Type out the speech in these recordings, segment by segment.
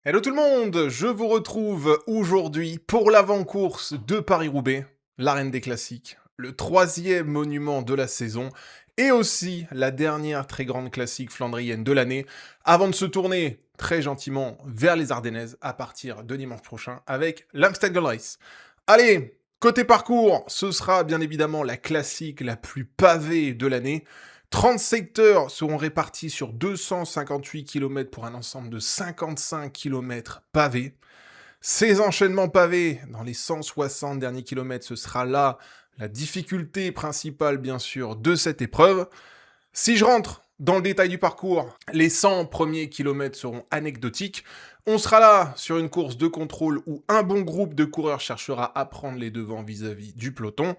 Hello tout le monde, je vous retrouve aujourd'hui pour l'avant-course de Paris-Roubaix, l'arène des classiques, le troisième monument de la saison et aussi la dernière très grande classique flandrienne de l'année, avant de se tourner très gentiment vers les Ardennaises à partir de dimanche prochain avec l'Amstel Gold Race. Allez, côté parcours, ce sera bien évidemment la classique la plus pavée de l'année. 30 secteurs seront répartis sur 258 km pour un ensemble de 55 km pavés. Ces enchaînements pavés dans les 160 derniers kilomètres, ce sera là la difficulté principale bien sûr de cette épreuve. Si je rentre dans le détail du parcours, les 100 premiers kilomètres seront anecdotiques. On sera là sur une course de contrôle où un bon groupe de coureurs cherchera à prendre les devants vis-à-vis du peloton.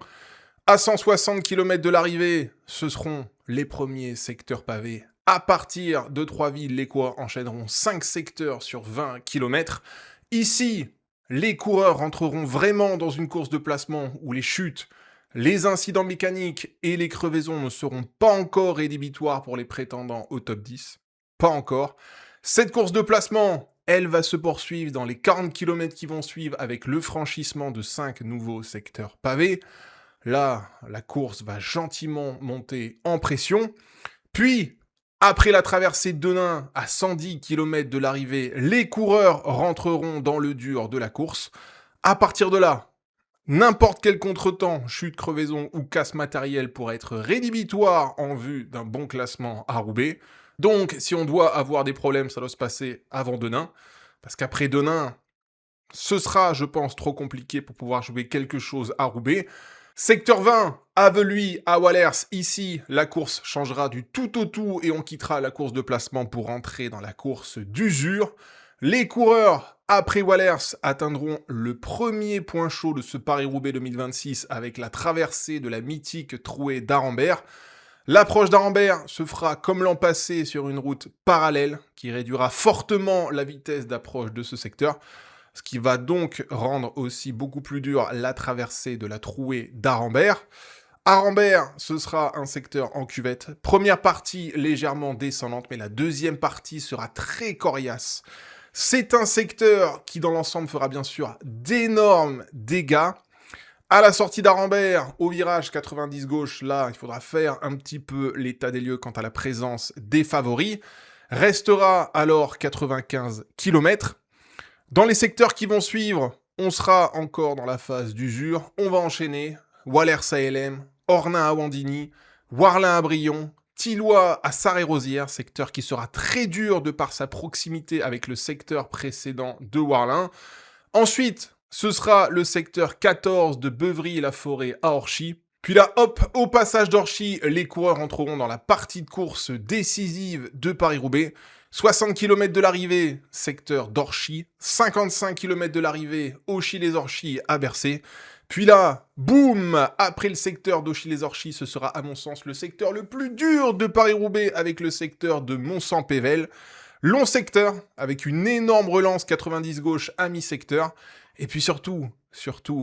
À 160 km de l'arrivée, ce seront les premiers secteurs pavés. À partir de 3 villes, les coureurs enchaîneront 5 secteurs sur 20 km. Ici, les coureurs rentreront vraiment dans une course de placement où les chutes, les incidents mécaniques et les crevaisons ne seront pas encore rédhibitoires pour les prétendants au top 10. Pas encore. Cette course de placement, elle va se poursuivre dans les 40 km qui vont suivre avec le franchissement de 5 nouveaux secteurs pavés. Là, la course va gentiment monter en pression. Puis, après la traversée de Denain à 110 km de l'arrivée, les coureurs rentreront dans le dur de la course. À partir de là, n'importe quel contretemps, chute, crevaison ou casse matérielle pourrait être rédhibitoire en vue d'un bon classement à Roubaix. Donc, si on doit avoir des problèmes, ça doit se passer avant Denain. Parce qu'après Denain, ce sera, je pense, trop compliqué pour pouvoir jouer quelque chose à Roubaix. Secteur 20, Avelui à Wallers. Ici, la course changera du tout au tout et on quittera la course de placement pour entrer dans la course d'usure. Les coureurs, après Wallers, atteindront le premier point chaud de ce Paris-Roubaix 2026 avec la traversée de la mythique trouée d'Arambert. L'approche d'Arambert se fera comme l'an passé sur une route parallèle qui réduira fortement la vitesse d'approche de ce secteur, ce qui va donc rendre aussi beaucoup plus dur la traversée de la trouée d'Arambert. Arambert, ce sera un secteur en cuvette. Première partie légèrement descendante, mais la deuxième partie sera très coriace. C'est un secteur qui, dans l'ensemble, fera bien sûr d'énormes dégâts. À la sortie d'Arambert, au virage 90 gauche, là, il faudra faire un petit peu l'état des lieux quant à la présence des favoris. Restera alors 95 km. Dans les secteurs qui vont suivre, on sera encore dans la phase d'usure. On va enchaîner Wallers à LM, Ornain à Wandigny, Warlin à Brion, Tilloy à Sarre-et-Rosières, secteur qui sera très dur de par sa proximité avec le secteur précédent de Warlin. Ensuite, ce sera le secteur 14 de Beuvry-la-Forêt à Orchy. Puis là, hop, au passage d'Orchy, les coureurs entreront dans la partie de course décisive de Paris-Roubaix. 60 km de l'arrivée, secteur d'Orchy. 55 km de l'arrivée, Auchy-les-Orchy à Bercé. Puis là, boum, après le secteur d'Auchy-les-Orchy, ce sera à mon sens le secteur le plus dur de Paris-Roubaix avec le secteur de Mont-Saint-Pével. Long secteur, avec une énorme relance 90 gauche à mi-secteur. Et puis surtout,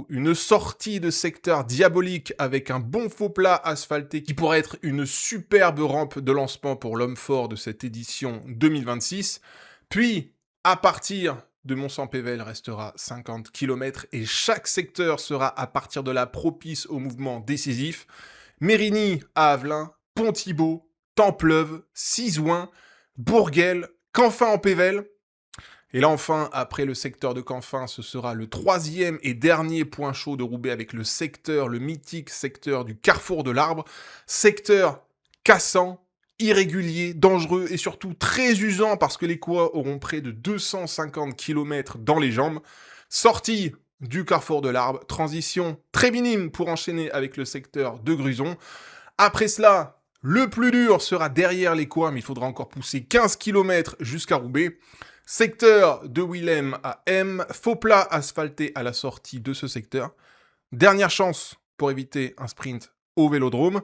une sortie de secteur diabolique avec un bon faux plat asphalté qui pourrait être une superbe rampe de lancement pour l'homme fort de cette édition 2026. Puis, à partir de Mont-Saint-Pével restera 50 km et chaque secteur sera à partir de là propice au mouvement décisif. Mérigny à Avelin, Pont-Thibault, Templeuve, Sizouin, Bourguel, Canfin en Pével. Et là enfin, après le secteur de Canfin, ce sera le troisième et dernier point chaud de Roubaix avec le mythique secteur du Carrefour de l'Arbre. Secteur cassant, irrégulier, dangereux et surtout très usant parce que les coureurs auront près de 250 km dans les jambes. Sortie du Carrefour de l'Arbre, transition très minime pour enchaîner avec le secteur de Gruson. Après cela, le plus dur sera derrière les coins, mais il faudra encore pousser 15 km jusqu'à Roubaix. Secteur de Willem à M, faux plat asphalté à la sortie de ce secteur. Dernière chance pour éviter un sprint au Vélodrome.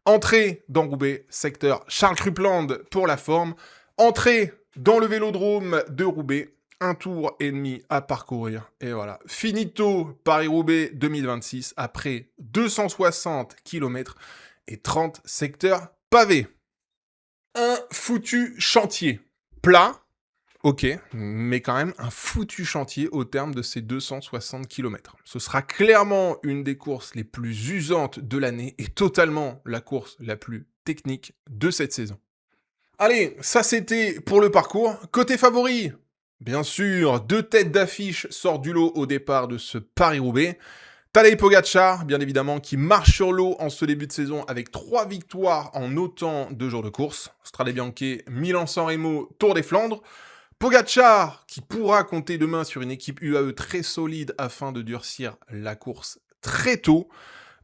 Entrée dans Roubaix, secteur Charles Crupland pour la forme. Entrée dans le Vélodrome de Roubaix, un tour et demi à parcourir. Et voilà, finito Paris-Roubaix 2026 après 260 km et 30 secteurs pavés. Un foutu chantier. Plat, ok, mais quand même un foutu chantier au terme de ces 260 km. Ce sera clairement une des courses les plus usantes de l'année et totalement la course la plus technique de cette saison. Allez, ça c'était pour le parcours. Côté favori, bien sûr, 2 têtes d'affiche sortent du lot au départ de ce Paris-Roubaix. Tadej Pogacar, bien évidemment, qui marche sur l'eau en ce début de saison avec 3 victoires en autant de jours de course. Strade Bianche, Milan-San Remo, Tour des Flandres. Pogacar, qui pourra compter demain sur une équipe UAE très solide afin de durcir la course très tôt.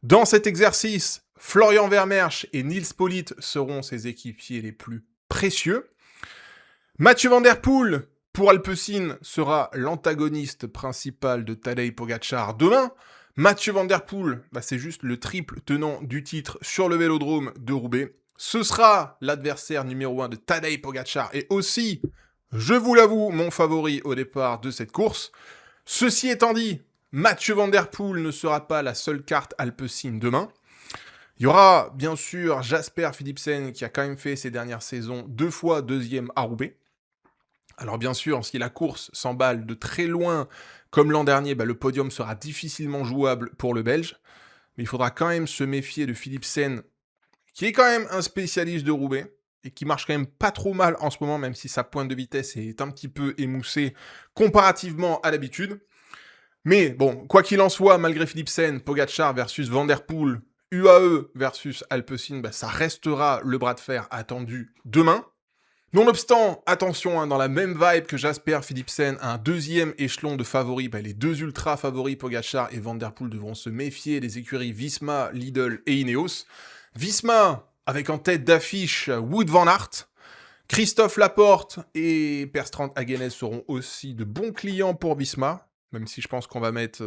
Dans cet exercice, Florian Vermeersch et Nils Politt seront ses équipiers les plus précieux. Mathieu Van Der Poel, pour Alpecin, sera l'antagoniste principal de Tadej Pogacar demain. Mathieu Van Der Poel, c'est juste le triple tenant du titre sur le vélodrome de Roubaix. Ce sera l'adversaire numéro 1 de Tadej Pogacar et aussi, je vous l'avoue, mon favori au départ de cette course. Ceci étant dit, Mathieu Van Der Poel ne sera pas la seule carte Alpecin demain. Il y aura bien sûr Jasper Philipsen qui a quand même fait ces dernières saisons 2 fois deuxième à Roubaix. Alors bien sûr, si la course s'emballe de très loin, comme l'an dernier, le podium sera difficilement jouable pour le Belge. Mais il faudra quand même se méfier de Philipsen, qui est quand même un spécialiste de Roubaix, et qui marche quand même pas trop mal en ce moment, même si sa pointe de vitesse est un petit peu émoussée comparativement à l'habitude. Mais bon, quoi qu'il en soit, malgré Philipsen, Pogacar versus Van Der Poel, UAE versus Alpecin, ça restera le bras de fer attendu demain. Nonobstant, attention, dans la même vibe que Jasper Philipsen, un deuxième échelon de favoris, les 2 ultra favoris, Pogacar et Van Der Poel, devront se méfier des écuries Visma, Lidl et Ineos. Visma, avec en tête d'affiche Wout van Aert. Christophe Laporte et Per Strand Hagenes seront aussi de bons clients pour Visma, même si je pense qu'on va mettre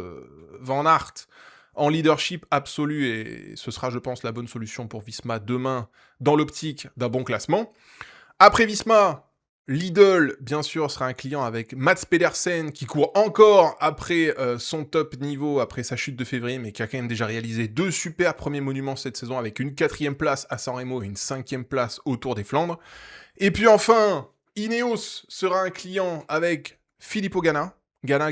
Van Aert en leadership absolu, et ce sera, je pense, la bonne solution pour Visma demain, dans l'optique d'un bon classement. Après Visma, Lidl, bien sûr, sera un client avec Mats Pedersen, qui court encore après son top niveau, après sa chute de février, mais qui a quand même déjà réalisé 2 super premiers monuments cette saison, avec une 4e place à San Remo et une 5e place au Tour des Flandres. Et puis enfin, Ineos sera un client avec Filippo Ganna,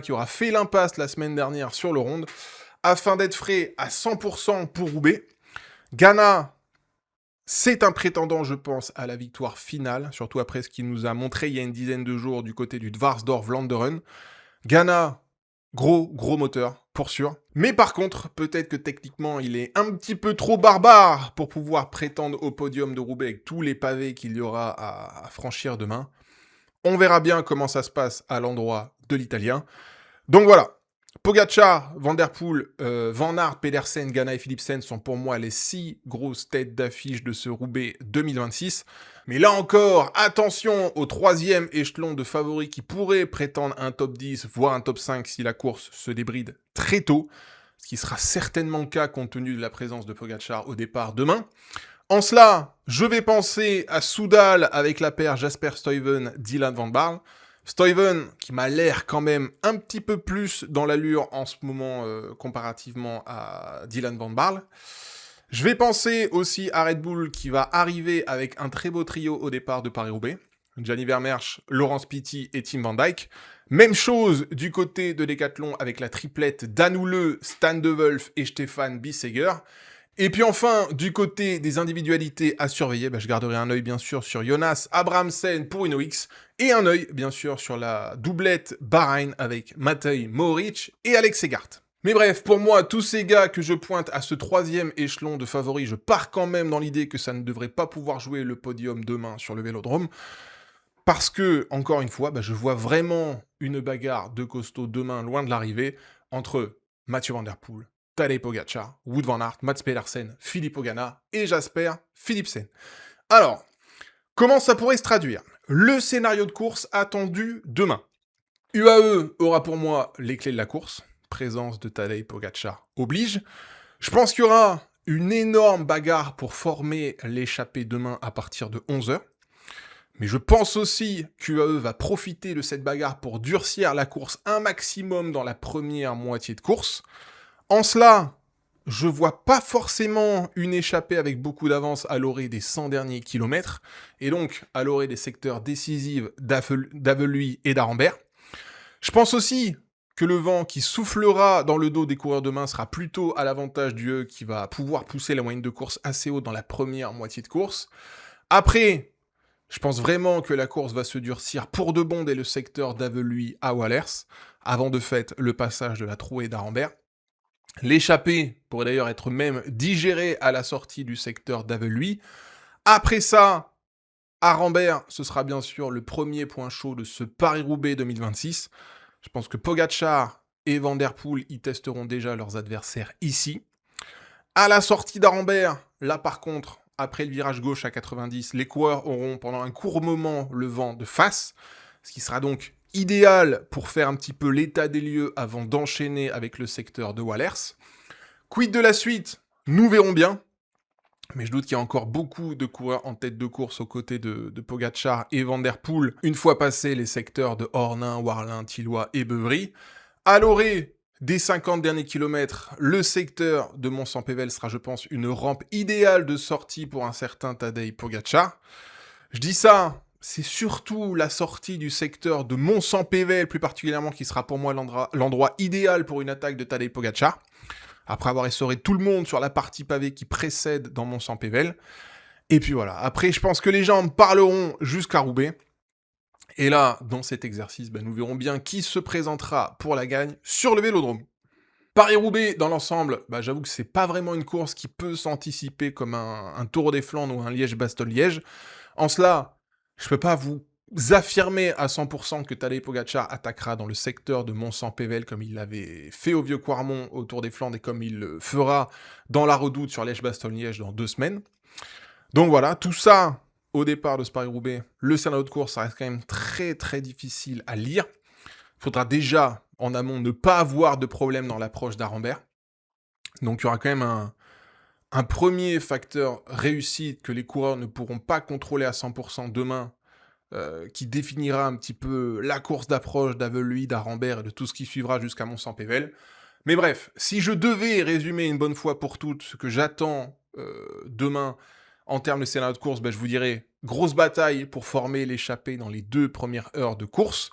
qui aura fait l'impasse la semaine dernière sur le Ronde, afin d'être frais à 100% pour Roubaix. Ganna, c'est un prétendant, je pense, à la victoire finale, surtout après ce qu'il nous a montré il y a une dizaine de jours du côté du Dvarsdorf-Vlaanderen. Ganna, gros moteur, pour sûr. Mais par contre, peut-être que techniquement, il est un petit peu trop barbare pour pouvoir prétendre au podium de Roubaix avec tous les pavés qu'il y aura à franchir demain. On verra bien comment ça se passe à l'endroit de l'Italien. Donc voilà. Pogacar, Van Der Poel, Van Aert, Pedersen, Ganna et Philipsen sont pour moi les 6 grosses têtes d'affiche de ce Roubaix 2026. Mais là encore, attention au 3e échelon de favoris qui pourrait prétendre un top 10, voire un top 5 si la course se débride très tôt, ce qui sera certainement le cas compte tenu de la présence de Pogacar au départ demain. En cela, je vais penser à Soudal avec la paire Jasper Stuyven, Dylan Van Baarle. Stuyven, qui m'a l'air quand même un petit peu plus dans l'allure en ce moment comparativement à Dylan Van Baarle. Je vais penser aussi à Red Bull qui va arriver avec un très beau trio au départ de Paris-Roubaix. Gianni Vermeersch, Laurence Pitty et Tim Van Dijk. Même chose du côté de Decathlon avec la triplette Danoulle, Stan De Wulf et Stefan Bissegger. Et puis enfin, du côté des individualités à surveiller, je garderai un œil bien sûr sur Jonas Abrahamsen pour Uno-X, et un œil bien sûr sur la doublette Bahreïn avec Matej Mohoric et Alex Segart. Mais bref, pour moi, tous ces gars que je pointe à ce 3e échelon de favoris, je pars quand même dans l'idée que ça ne devrait pas pouvoir jouer le podium demain sur le Vélodrome, parce que, encore une fois, je vois vraiment une bagarre de costaud demain, loin de l'arrivée, entre Mathieu Van Der Poel, Tadej Pogacar, Wout van Aert, Mats Pedersen, Filippo Ganna et Jasper Philipsen. Alors, comment ça pourrait se traduire ? Le scénario de course attendu demain. UAE aura pour moi les clés de la course. Présence de Tadej Pogacar oblige. Je pense qu'il y aura une énorme bagarre pour former l'échappée demain à partir de 11h. Mais je pense aussi qu'UAE va profiter de cette bagarre pour durcir la course un maximum dans la première moitié de course. En cela, je vois pas forcément une échappée avec beaucoup d'avance à l'orée des 100 derniers kilomètres, et donc à l'orée des secteurs décisifs d'Aveluy et d'Arambert. Je pense aussi que le vent qui soufflera dans le dos des coureurs demain sera plutôt à l'avantage du E qui va pouvoir pousser la moyenne de course assez haut dans la première moitié de course. Après, je pense vraiment que la course va se durcir pour de bon dès le secteur d'Aveluy à Wallers, avant de fait le passage de la Trouée d'Arambert. L'échappée pourrait d'ailleurs être même digérée à la sortie du secteur d'Aveluy. Après ça, Arambert, ce sera bien sûr le premier point chaud de ce Paris-Roubaix 2026. Je pense que Pogacar et Van Der Poel y testeront déjà leurs adversaires ici. À la sortie d'Arambert, là par contre, après le virage gauche à 90, les coureurs auront pendant un court moment le vent de face, ce qui sera donc idéal pour faire un petit peu l'état des lieux avant d'enchaîner avec le secteur de Wallers. Quid de la suite? Nous verrons bien. Mais je doute qu'il y a encore beaucoup de coureurs en tête de course aux côtés de Pogacar et Van Der Poel, une fois passés les secteurs de Ornain, Warlin, Thilloy et Beuvry. À l'orée des 50 derniers kilomètres, le secteur de Mont-Saint-Pével sera, je pense, une rampe idéale de sortie pour un certain Tadej Pogacar. Je dis ça, c'est surtout la sortie du secteur de Mont-Saint-Pével, plus particulièrement, qui sera pour moi l'endroit idéal pour une attaque de Tadej Pogacar. Après avoir essoré tout le monde sur la partie pavée qui précède dans Mont-Saint-Pével. Et puis voilà, après je pense que les gens parleront jusqu'à Roubaix. Et là, dans cet exercice, nous verrons bien qui se présentera pour la gagne sur le Vélodrome. Paris-Roubaix, dans l'ensemble, j'avoue que c'est pas vraiment une course qui peut s'anticiper comme un Tour des Flandres ou un Liège-Bastogne-Liège. En cela, je peux pas vous affirmer à 100% que Tadej Pogacar attaquera dans le secteur de Mont-Saint-Pével comme il l'avait fait au Vieux-Quarmont au Tour des Flandres et comme il le fera dans la Redoute sur Liège-Bastogne-Liège dans 2 semaines. Donc voilà, tout ça, au départ de ce Paris-Roubaix, le scénario de course, ça reste quand même très très difficile à lire. Il faudra déjà, en amont, ne pas avoir de problème dans l'approche d'Arambert. Donc il y aura quand même un premier facteur réussite que les coureurs ne pourront pas contrôler à 100% demain, qui définira un petit peu la course d'approche d'Aveluy, d'Arambert et de tout ce qui suivra jusqu'à Mont-Saint-Pével. Mais bref, si je devais résumer une bonne fois pour toutes ce que j'attends demain en termes de scénario de course, je vous dirais grosse bataille pour former l'échappée dans les 2 premières heures de course.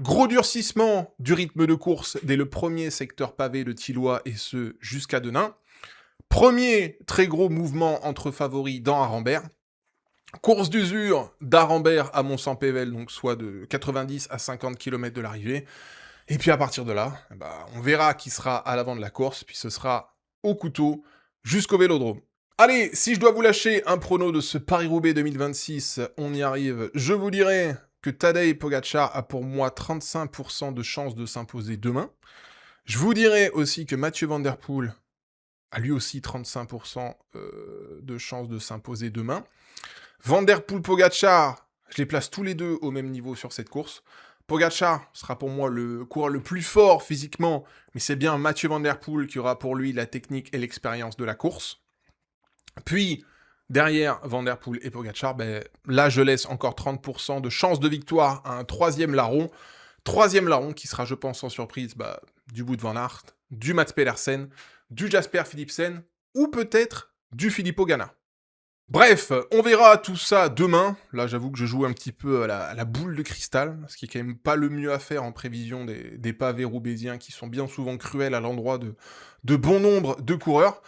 Gros durcissement du rythme de course dès le premier secteur pavé de Thilloy et ce jusqu'à Denain. Premier très gros mouvement entre favoris dans Arambert. Course d'usure d'Arambert à Mont-Saint-Pével, donc soit de 90 à 50 km de l'arrivée. Et puis à partir de là, on verra qui sera à l'avant de la course, puis ce sera au couteau jusqu'au Vélodrome. Allez, si je dois vous lâcher un prono de ce Paris-Roubaix 2026, on y arrive. Je vous dirai que Tadej Pogacar a pour moi 35% de chances de s'imposer demain. Je vous dirai aussi que Mathieu Van Der Poel a lui aussi 35% de chances de s'imposer demain. Van Der Poel, Pogacar, je les place tous les deux au même niveau sur cette course. Pogacar sera pour moi le coureur le plus fort physiquement, mais c'est bien Mathieu Van Der Poel qui aura pour lui la technique et l'expérience de la course. Puis, derrière Van Der Poel et Pogacar, là je laisse encore 30% de chance de victoire à un troisième larron. Troisième larron qui sera, je pense, sans surprise, du Wout van Aert, du Mats Pedersen, du Jasper Philipsen, ou peut-être du Filippo Ganna. Bref, on verra tout ça demain. Là, j'avoue que je joue un petit peu à la boule de cristal, ce qui est quand même pas le mieux à faire en prévision des pavés roubaisiens qui sont bien souvent cruels à l'endroit de bon nombre de coureurs.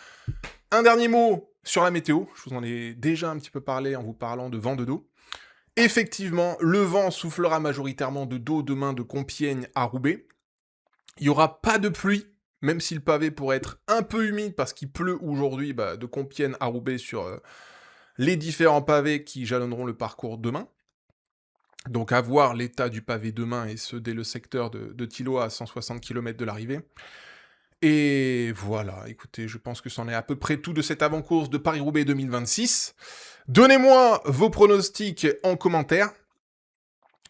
Un dernier mot sur la météo. Je vous en ai déjà un petit peu parlé en vous parlant de vent de dos. Effectivement, le vent soufflera majoritairement de dos demain de Compiègne à Roubaix. Il n'y aura pas de pluie, même si le pavé pourrait être un peu humide parce qu'il pleut aujourd'hui de Compiègne à Roubaix sur les différents pavés qui jalonneront le parcours demain. Donc à voir l'état du pavé demain et ce dès le secteur de Thilloy à 160 km de l'arrivée. Et voilà, écoutez, je pense que c'en est à peu près tout de cette avant-course de Paris-Roubaix 2026. Donnez-moi vos pronostics en commentaire.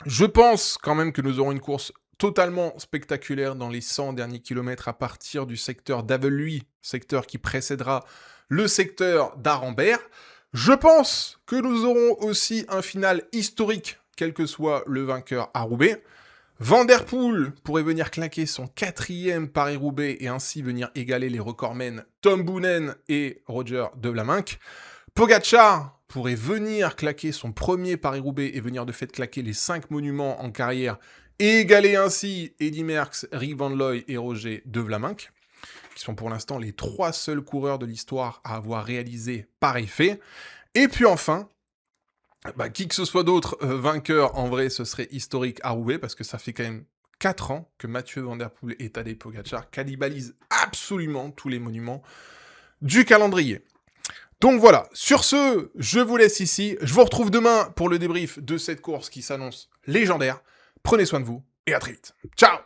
Je pense quand même que nous aurons une course totalement spectaculaire dans les 100 derniers kilomètres à partir du secteur d'Aveluy, secteur qui précédera le secteur d'Arambert. Je pense que nous aurons aussi un final historique, quel que soit le vainqueur à Roubaix. Van Der Poel pourrait venir claquer son 4e Paris-Roubaix et ainsi venir égaler les recordmen Tom Boonen et Roger De Vlaeminck. Pogacar pourrait venir claquer son premier Paris-Roubaix et venir de fait claquer les 5 monuments en carrière et égaler ainsi Eddy Merckx, Rick Van Looy et Roger De Vlaeminck, qui sont pour l'instant les 3 seuls coureurs de l'histoire à avoir réalisé pareil fait. Et puis enfin, qui que ce soit d'autre vainqueur, en vrai, ce serait historique à Roubaix, parce que ça fait quand même 4 ans que Mathieu Van Der Poel et Tadej Pogacar cannibalisent absolument tous les monuments du calendrier. Donc voilà, sur ce, je vous laisse ici. Je vous retrouve demain pour le débrief de cette course qui s'annonce légendaire. Prenez soin de vous et à très vite. Ciao!